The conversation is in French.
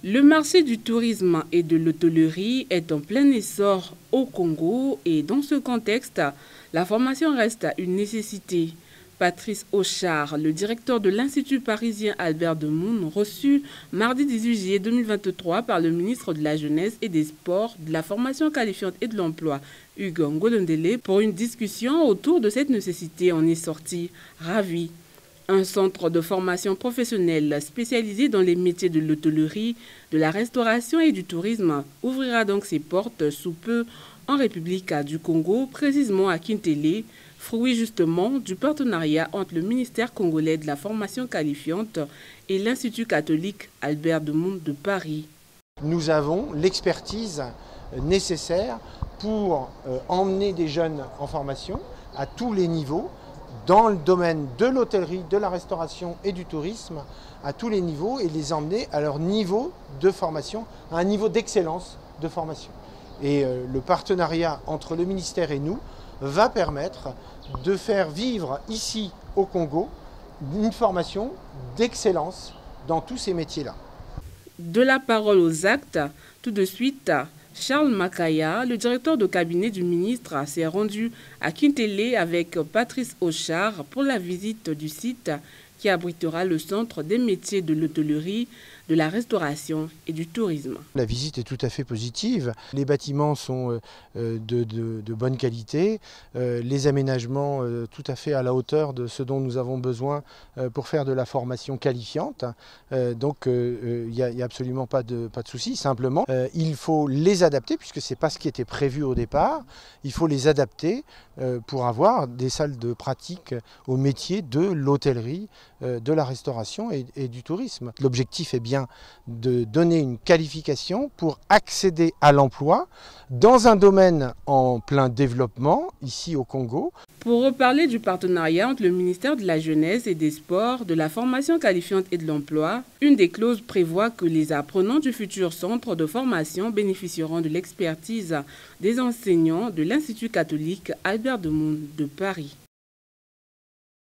Le marché du tourisme et de l'hôtellerie est en plein essor au Congo et dans ce contexte, la formation reste une nécessité. Patrice Auchard, le directeur de l'Institut parisien Albert de Mun, reçu mardi 18 juillet 2023 par le ministre de la Jeunesse et des Sports, de la formation qualifiante et de l'emploi, Hugues Ngolondele, pour une discussion autour de cette nécessité, en est sorti ravi. Un centre de formation professionnelle spécialisé dans les métiers de l'hôtellerie, de la restauration et du tourisme ouvrira donc ses portes sous peu en République du Congo, précisément à Kintélé, fruit justement du partenariat entre le ministère congolais de la formation qualifiante et l'Institut catholique Albert de Mun de Paris. Nous avons l'expertise nécessaire pour emmener des jeunes en formation à tous les niveaux, dans le domaine de l'hôtellerie, de la restauration et du tourisme, à tous les niveaux, et les emmener à leur niveau de formation, à un niveau d'excellence de formation. Et le partenariat entre le ministère et nous va permettre de faire vivre ici au Congo une formation d'excellence dans tous ces métiers-là. De la parole aux actes, tout de suite, Charles Makaya, le directeur de cabinet du ministre, s'est rendu à Kintélé avec Patrice Auchard pour la visite du site qui abritera le centre des métiers de l'hôtellerie, de la restauration et du tourisme. La visite est tout à fait positive. Les bâtiments sont de bonne qualité, les aménagements tout à fait à la hauteur de ce dont nous avons besoin pour faire de la formation qualifiante. Donc il n'y a absolument pas de souci. Simplement, il faut les adapter, puisque ce n'est pas ce qui était prévu au départ. Il faut les adapter pour avoir des salles de pratique au métier de l'hôtellerie, de la restauration et du tourisme. L'objectif est bien de donner une qualification pour accéder à l'emploi dans un domaine en plein développement, ici au Congo. Pour reparler du partenariat entre le ministère de la Jeunesse et des Sports, de la formation qualifiante et de l'emploi, une des clauses prévoit que les apprenants du futur centre de formation bénéficieront de l'expertise des enseignants de l'Institut catholique Albert de Mun de Paris.